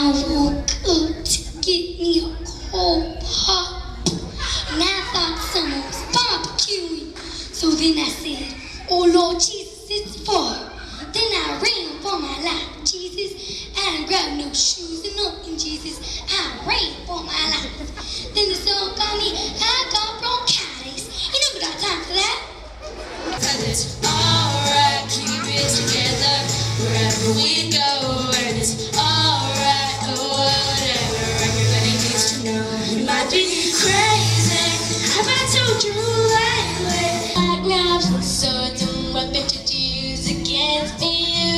I woke up to get me a cold pop, and I thought someone was barbecuing. So then I said, "Oh Lord Jesus, it's fire." Then I ran for my life, Jesus. I grabbed no shoes and nothing, Jesus. I ran for my life. Then the sun got me, I got bronchitis. You never got time for that. And it's alright, keep it together wherever we go. And it's alright, whatever everybody needs to know. You might be crazy, have I told you lately? Like knives and swords and weapons to use against me. You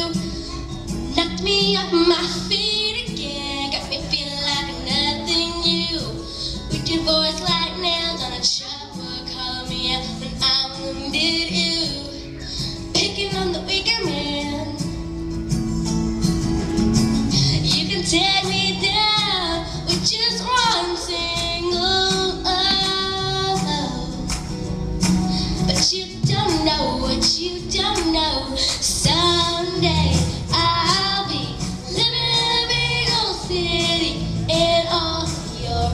knocked me off my feet again, got me feeling like nothing new. With your voice like nails on a chalkboard, calling me out when I'm wounded. You picking on the weaker man. You can tear me down with just one single but you don't know what you don't know. Someday I'll be living in a big old city, and all you're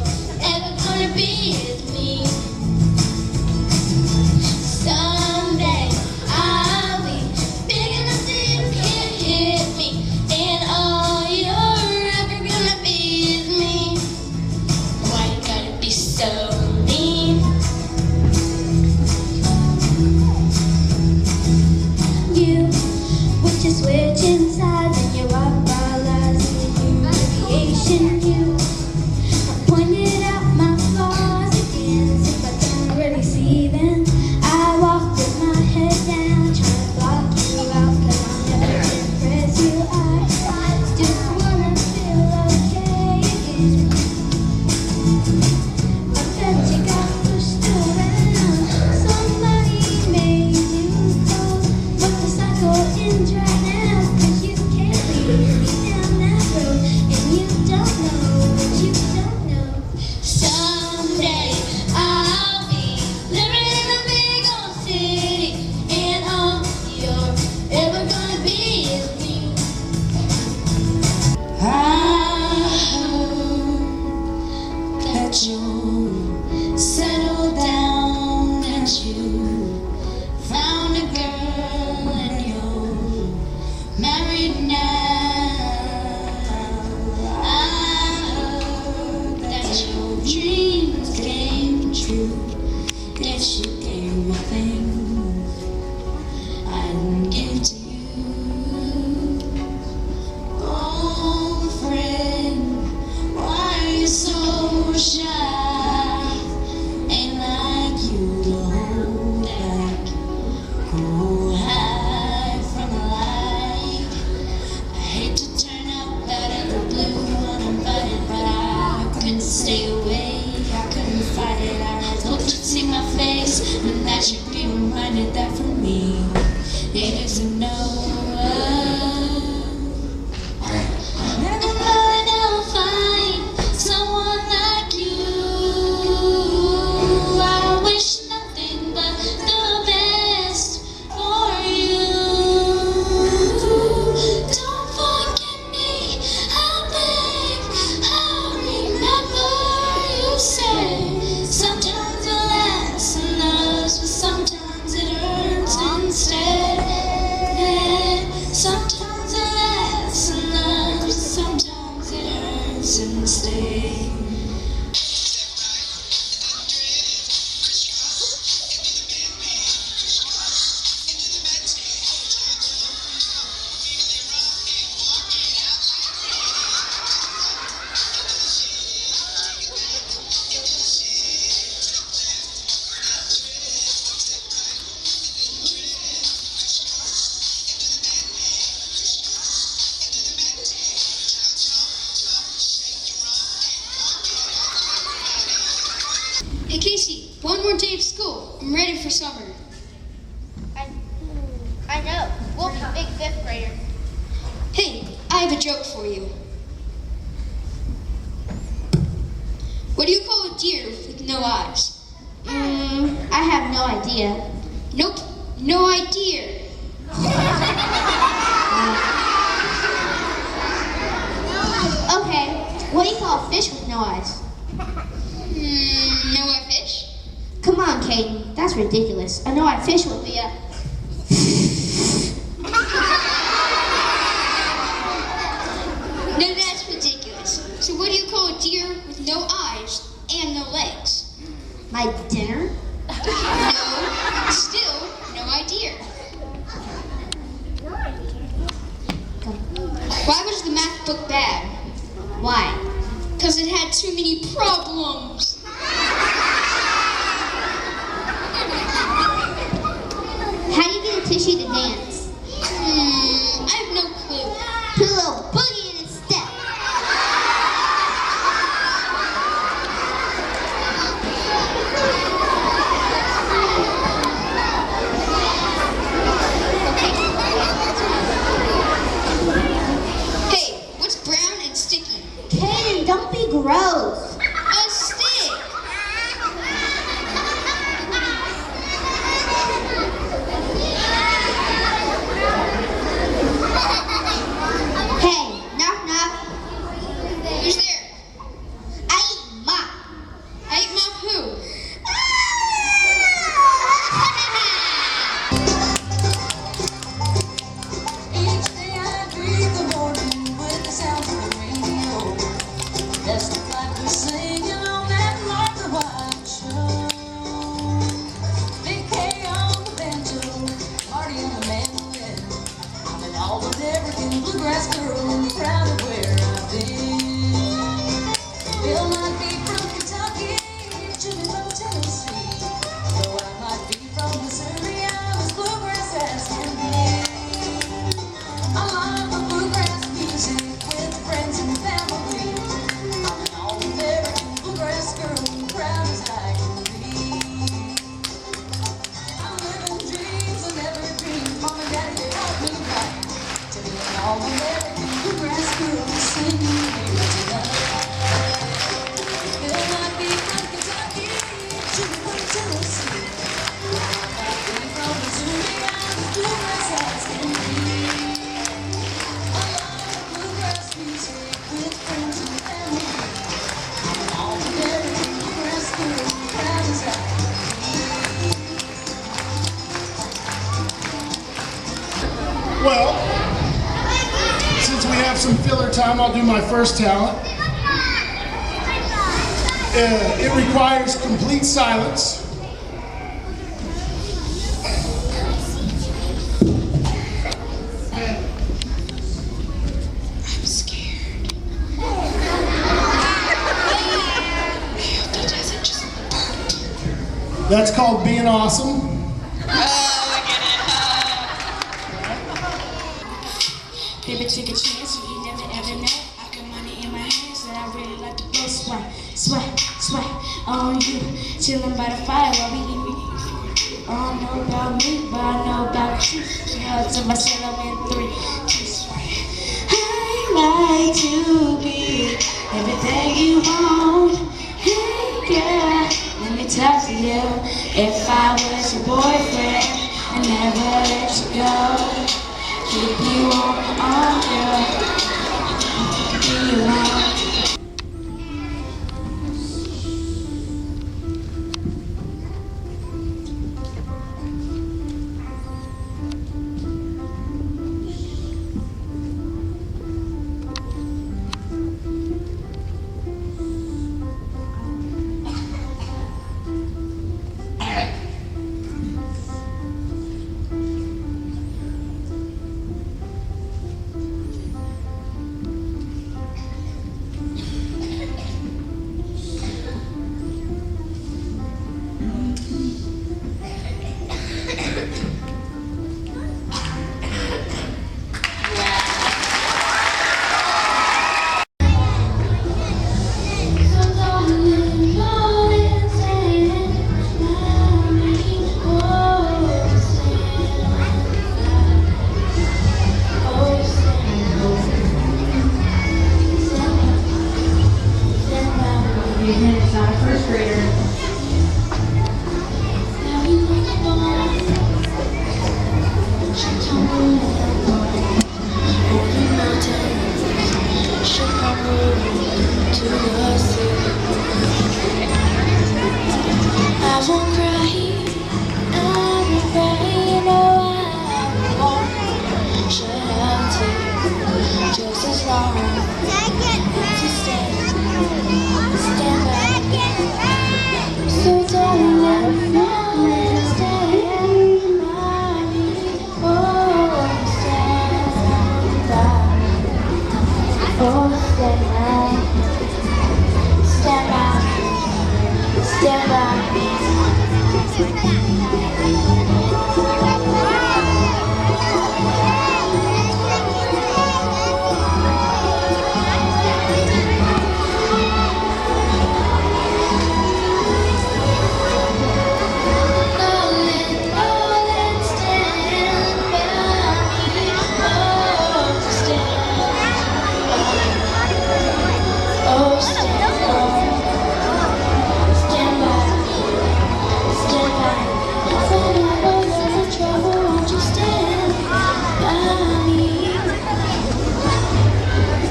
ever gonna be is me. Someday I'll be big enough that you can't hit me, and all you're ever gonna be is me. Why you gotta be so mean? You put your switch inside and you walk all eyes in the humiliation. You I pointed out my flaws again, if I don't really see them. I walk with my head down, trying to block you out, cause I'll never impress you. I just wanna feel okay again. I bet you got pushed around, somebody made you fall, but the cycle ends right now, cause you can't lead me down that road, and you don't know what you don't know. Someday I'll be living in a big old city, and all you're ever gonna be is me. I hope that you'll settle down, and you found a girl and you're married now. I hope that your dreams came true, that you gave me things I didn't give to you. Oh friend, why are you so shy? Ain't like you to hold back, go hide from the light. I hate to turn up out of the blue uninvited, but I couldn't stay away, I couldn't fight it. I hoped you'd see my face, and that you'd be reminded that for me it is a no. And I'll never find someone like you. I wish nothing but the best for you. Don't forget me, I beg, I'll remember you say. Sometimes it lasts and loves, but sometimes it hurts instead. Sometimes it lasts and loves, but sometimes it hurts instead. Hey Casey, one more day of school. I'm ready for summer. I know. We'll be big fifth graders. Hey, I have a joke for you. What do you call a deer with no eyes? I have no idea. Nope, no idea. Okay. What do you call a fish with no eyes? No-eye fish? Come on, Caden. That's ridiculous. A no-eye fish would be a... No, that's ridiculous. So what do you call a deer with no eyes and no legs? My dinner? No, still no idea. Why was the math book bad? Why? Because it had too many problems. How do you get a tissue to dance? I have no clue. Put a little booty in its step. Hey, what's brown and sticky? Caden, don't be gross. A stick. Hey, knock knock. Who's there? I eat mop. I ate mop who? Each day I greet the morning with the sounds of the radio. That's the like we're singing on that Martha White show. Big K on the banjo, Marty on the mandolin. I'm an all-American bluegrass girl, proud of where I've been. Bill might be from Kentucky, Jimmy from Tennessee. Though I might be from Missouri, I'm as bluegrass as can be. I love the bluegrass music with friends and family. I'm an all-American bluegrass girl, proud as I can be. I'm living dreams I never dreamed. Mom and Daddy, they taught me right to be an all-American bluegrass girl, singing here tonight. Bill might be from Kentucky, Jimmy from Tennessee. I might be from Missouri, I'm as bluegrass as can be. I love bluegrass music with friends and family. I'm an all-American bluegrass girl, proud as I can be. Well, since we have some filler time, I'll do my first talent. It requires complete silence. I'm scared. He doesn't just burp. That's called being awesome. Baby, take a chance, you never ever know. I got money in my hands and I really like to blow sweat, sweat, sweat on you. Chilling by the fire while we eat. I don't know about me, but I know about you. Held to myself in 3, 2, 1. I like to be everything you want. Hey girl, let me talk to you. If I was your boyfriend, I'd never let you go. Keep you on, girl. Be around.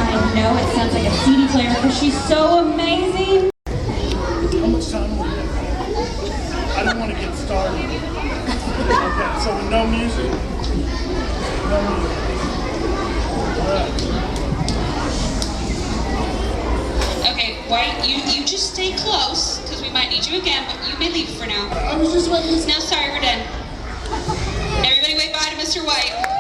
I know it sounds like a CD player because she's so amazing. How much time do we have? I don't want to get started. Okay, so with no music? No music. All right. Okay, White, you just stay close because we might need you again, but you may leave for now. I was just waiting. No, sorry, we're done. Everybody wave bye to Mr. White.